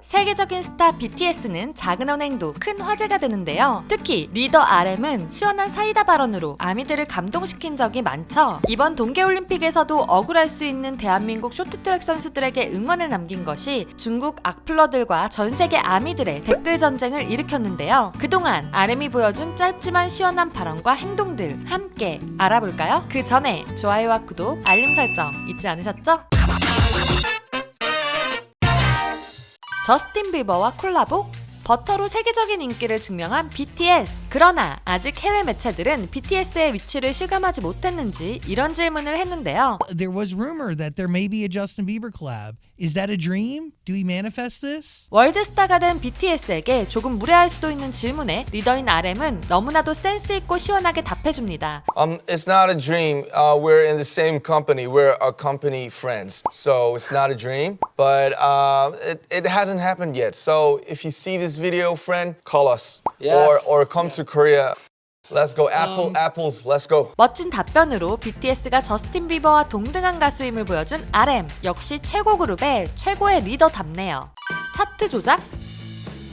세계적인 스타 BTS는 작은 언행도 큰 화제가 되는데요. 특히 리더 RM은 시원한 사이다 발언으로 아미들을 감동시킨 적이 많죠. 이번 동계올림픽에서도 억울할 수 있는 대한민국 쇼트트랙 선수들에게 응원을 남긴 것이 중국 악플러들과 전 세계 아미들의 댓글 전쟁을 일으켰는데요. 그동안 RM이 보여준 짧지만 시원한 발언과 행동들 함께 알아볼까요? 그 전에 좋아요와 구독, 알림 설정 잊지 않으셨죠? 저스틴 비버와 콜라보? 버터로 세계적인 인기를 증명한 BTS. 그러나 아직 해외 매체들은 BTS의 위치를 실감하지 못했는지 이런 질문을 했는데요. There was rumor that there may be a Justin Bieber collab. Is that a dream? Do we manifest this? 월드스타가 된 BTS에게 조금 무례할 수도 있는 질문에 리더인 RM은 너무나도 센스 있고 시원하게 답해줍니다. It's not a dream. We're in the same company. We're a company friends. So it's not a dream, but it hasn't happened yet. So if you see this video, friend, call us. Yes. Or come to Korea. Let's go. Apples. Let's go. 멋진 답변으로 BTS가 저스틴 비버와 동등한 가수임을 보여준 RM. 역시 최고 그룹의 최고의 리더답네요. 차트 조작?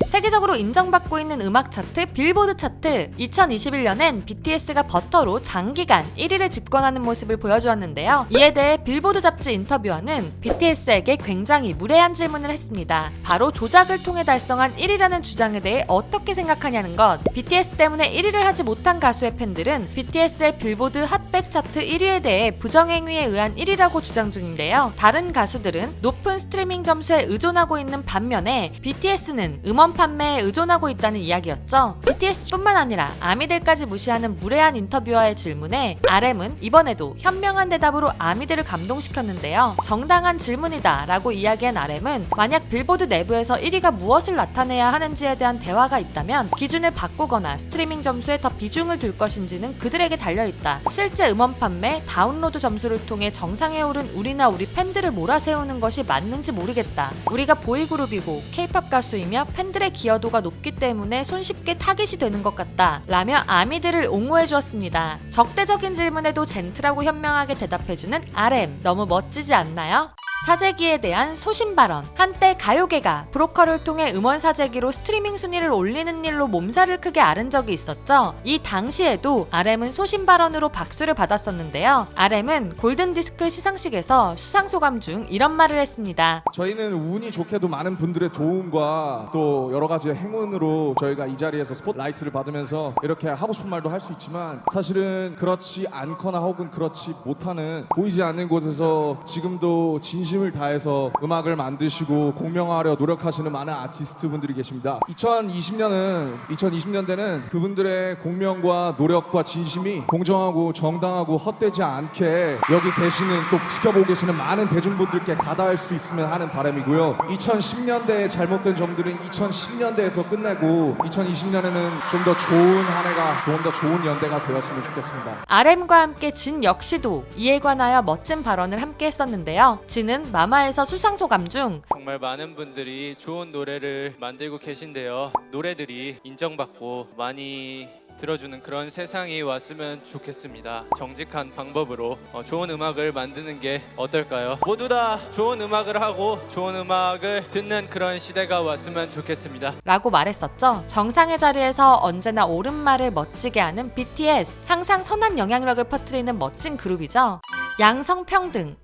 세계적으로 인정받고 있는 음악 차트 빌보드 차트. 2021년엔 BTS가 버터로 장기간 1위를 집권하는 모습을 보여주었는데요. 이에 대해 빌보드 잡지 인터뷰어는 BTS에게 굉장히 무례한 질문을 했습니다. 바로 조작을 통해 달성한 1위라는 주장에 대해 어떻게 생각하냐는 것. BTS 때문에 1위를 하지 못한 가수의 팬들은 BTS의 빌보드 핫백 차트 1위에 대해 부정행위에 의한 1위라고 주장 중인데요. 다른 가수들은 높은 스트리밍 점수에 의존하고 있는 반면에 BTS는 음원 판매에 의존하고 있다는 이야기였죠. BTS뿐만 아니라 아미들까지 무시하는 무례한 인터뷰어의 질문에 RM은 이번에도 현명한 대답으로 아미들을 감동시켰는데요. 정당한 질문이다 라고 이야기한 RM은 만약 빌보드 내부에서 1위가 무엇을 나타내야 하는지에 대한 대화가 있다면 기준을 바꾸거나 스트리밍 점수에 더 비중을 둘 것인지는 그들에게 달려있다. 실제 음원 판매, 다운로드 점수를 통해 정상에 오른 우리나 우리 팬들을 몰아세우는 것이 맞는지 모르겠다. 우리가 보이그룹이고 K-팝 가수이며 팬들의 기여도가 높기 때문에 손쉽게 타깃이 되는 것 같다 라며 아미들을 옹호해 주었습니다. 적대적인 질문에도 젠틀하고 현명하게 대답해주는 RM. 너무 멋지지 않나요? 사재기에 대한 소신 발언. 한때 가요계가 브로커를 통해 음원 사재기로 스트리밍 순위를 올리는 일로 몸살을 크게 앓은 적이 있었죠. 이 당시에도 RM은 소신 발언으로 박수를 받았었는데요. RM은 골든디스크 시상식에서 수상 소감 중 이런 말을 했습니다. 저희는 운이 좋게도 많은 분들의 도움과 또 여러 가지 행운으로 저희가 이 자리에서 스포트라이트를 받으면서 이렇게 하고 싶은 말도 할 수 있지만 사실은 그렇지 않거나 혹은 그렇지 못하는 보이지 않는 곳에서 지금도 진심을 다해서 음악을 만드시고 공명화하려 노력하시는 많은 아티스트 분들이 계십니다. 2020년대는 그분들의 공명과 노력과 진심이 공정하고 정당하고 헛되지 않게 여기 계시는 또 지켜보고 계시는 많은 대중분들께 가닿을 수 있으면 하는 바람이고요. 2010년대의 잘못된 점들은 2010년대에서 끝내고 2020년에는 좀 더 좋은 한 해가 좀 더 좋은 연대가 되었으면 좋겠습니다. RM과 함께 진 역시도 이에 관하여 멋진 발언을 함께 했었는데요. 진은 마마에서 수상 소감 중 정말 많은 분들이 좋은 노래를 만들고 계신데요. 노래들이 인정받고 많이 들어주는 그런 세상이 왔으면 좋겠습니다. 정직한 방법으로 좋은 음악을 만드는 게 어떨까요? 모두 다 좋은 음악을 하고 좋은 음악을 듣는 그런 시대가 왔으면 좋겠습니다. 라고 말했었죠. 정상의 자리에서 언제나 옳은 말을 멋지게 하는 BTS. 항상 선한 영향력을 퍼뜨리는 멋진 그룹이죠. 양성평등.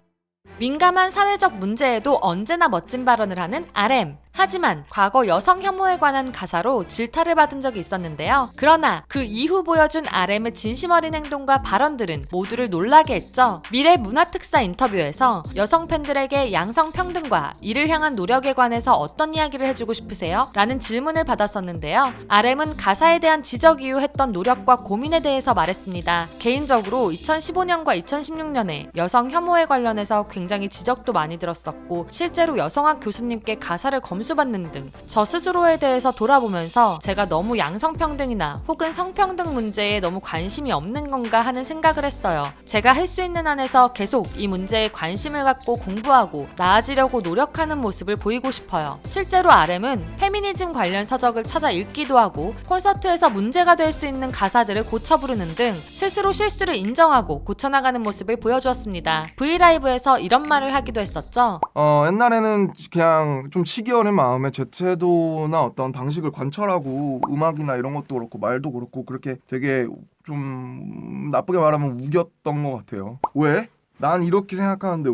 민감한 사회적 문제에도 언제나 멋진 발언을 하는 RM. 하지만 과거 여성 혐오에 관한 가사로 질타를 받은 적이 있었는데요. 그러나 그 이후 보여준 RM의 진심 어린 행동과 발언들은 모두를 놀라게 했죠. 미래 문화특사 인터뷰에서 여성 팬들에게 양성평등과 이를 향한 노력에 관해서 어떤 이야기를 해주고 싶으세요? 라는 질문을 받았었는데요. RM은 가사에 대한 지적 이후 했던 노력과 고민에 대해서 말했습니다. 개인적으로 2015년과 2016년에 여성 혐오에 관련해서 굉장히 지적도 많이 들었었고 실제로 여성학 교수님께 가사를 검수받는 등 저 스스로에 대해서 돌아보면서 제가 너무 양성평등이나 혹은 성평등 문제에 너무 관심이 없는 건가 하는 생각을 했어요. 제가 할 수 있는 한에서 계속 이 문제에 관심을 갖고 공부하고 나아지려고 노력하는 모습을 보이고 싶어요. 실제로 RM은 페미니즘 관련 서적을 찾아 읽기도 하고 콘서트에서 문제가 될 수 있는 가사들을 고쳐 부르는 등 스스로 실수를 인정하고 고쳐나가는 모습을 보여주었습니다. 브이라이브에서 이런 말을 하기도 했었죠. 옛날에는 그냥 좀 치기어린 사람의 마음의 재채도나 어떤 방식을 관찰하고 음악이나 이런 것도 그렇고 말도 그렇고 그렇게 되게 좀 나쁘게 말하면 우겼던 것 같아요. 왜? 난 이렇게 생각하는데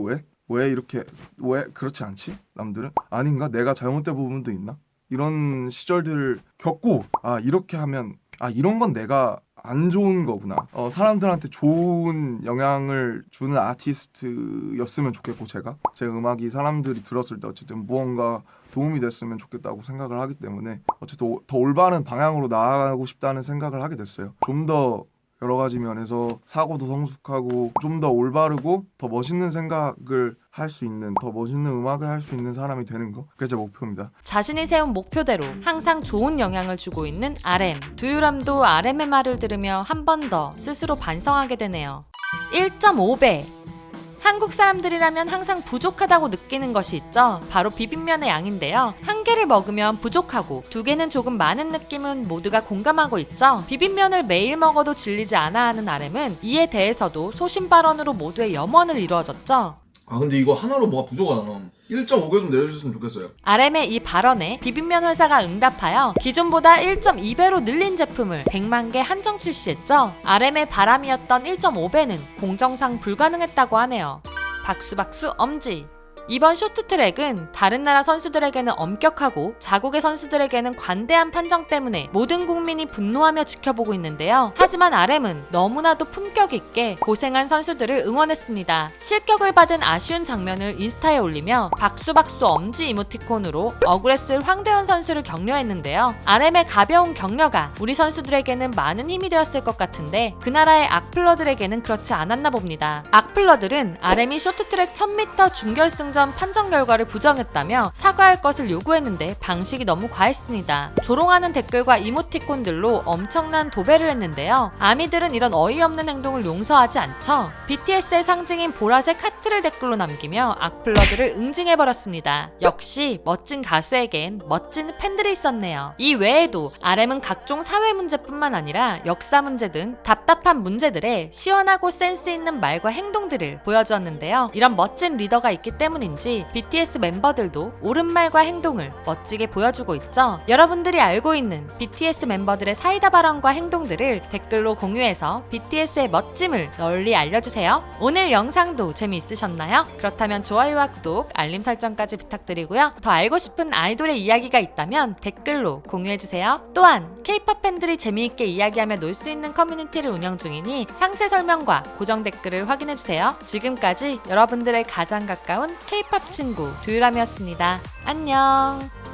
왜 이렇게 왜 그렇지 않지? 남들은 아닌가? 내가 잘못된 부분도 있나? 이런 시절들을 겪고 이렇게 하면 이런 건 내가 안 좋은 거구나. 사람들한테 좋은 영향을 주는 아티스트였으면 좋겠고 제 음악이 사람들이 들었을 때 어쨌든 무언가 도움이 됐으면 좋겠다고 생각을 하기 때문에 어쨌든 더 올바른 방향으로 나아가고 싶다는 생각을 하게 됐어요. 좀 더 여러 가지 면에서 사고도 성숙하고 좀 더 올바르고 더 멋있는 생각을 할 수 있는 더 멋있는 음악을 할 수 있는 사람이 되는 거 그게 제 목표입니다. 자신이 세운 목표대로 항상 좋은 영향을 주고 있는 RM. 두유람도 RM의 말을 들으며 한 번 더 스스로 반성하게 되네요. 1.5배. 한국 사람들이라면 항상 부족하다고 느끼는 것이 있죠. 바로 비빔면의 양인데요. 한 개를 먹으면 부족하고 두 개는 조금 많은 느낌은 모두가 공감하고 있죠. 비빔면을 매일 먹어도 질리지 않아 하는 RM은 이에 대해서도 소신 발언으로 모두의 염원을 이루어졌죠. 근데 이거 하나로 뭐가 부족하잖아. 1.5개 좀 내려줬으면 좋겠어요. RM의 이 발언에 비빔면 회사가 응답하여 기존보다 1.2배로 늘린 제품을 100만 개 한정 출시했죠. RM의 바람이었던 1.5배는 공정상 불가능했다고 하네요. 박수 엄지. 이번 쇼트트랙은 다른 나라 선수들에게는 엄격하고 자국의 선수들에게는 관대한 판정 때문에 모든 국민이 분노하며 지켜보고 있는데요. 하지만 RM은 너무나도 품격 있게 고생한 선수들을 응원했습니다. 실격을 받은 아쉬운 장면을 인스타에 올리며 박수 엄지 이모티콘으로 억울했을 황대현 선수를 격려했는데요. RM의 가벼운 격려가 우리 선수들에게는 많은 힘이 되었을 것 같은데 그 나라의 악플러들에게는 그렇지 않았나 봅니다. 악플러들은 RM이 쇼트트랙 1000m 준결승 판정 결과를 부정했다며 사과할 것을 요구했는데 방식이 너무 과했습니다. 조롱하는 댓글과 이모티콘들로 엄청난 도배를 했는데요. 아미들은 이런 어이없는 행동을 용서하지 않죠. BTS의 상징인 보라색 하트를 댓글로 남기며 악플러들을 응징해버렸습니다. 역시 멋진 가수에겐 멋진 팬들이 있었네요. 이 외에도 RM은 각종 사회 문제뿐만 아니라 역사 문제 등 답답한 문제들에 시원하고 센스 있는 말과 행동들을 보여주었는데요. 이런 멋진 리더가 있기 때문에 BTS 멤버들도 옳은 말과 행동을 멋지게 보여주고 있죠. 여러분들이 알고 있는 BTS 멤버들의 사이다 발언과 행동들을 댓글로 공유해서 BTS의 멋짐을 널리 알려주세요. 오늘 영상도 재미있으셨나요? 그렇다면 좋아요와 구독, 알림 설정까지 부탁드리고요. 더 알고 싶은 아이돌의 이야기가 있다면 댓글로 공유해주세요. 또한 K-POP 팬들이 재미있게 이야기하며 놀 수 있는 커뮤니티를 운영 중이니 상세 설명과 고정 댓글을 확인해주세요. 지금까지 여러분들의 가장 가까운 K-POP 친구 두유람이었습니다. 안녕.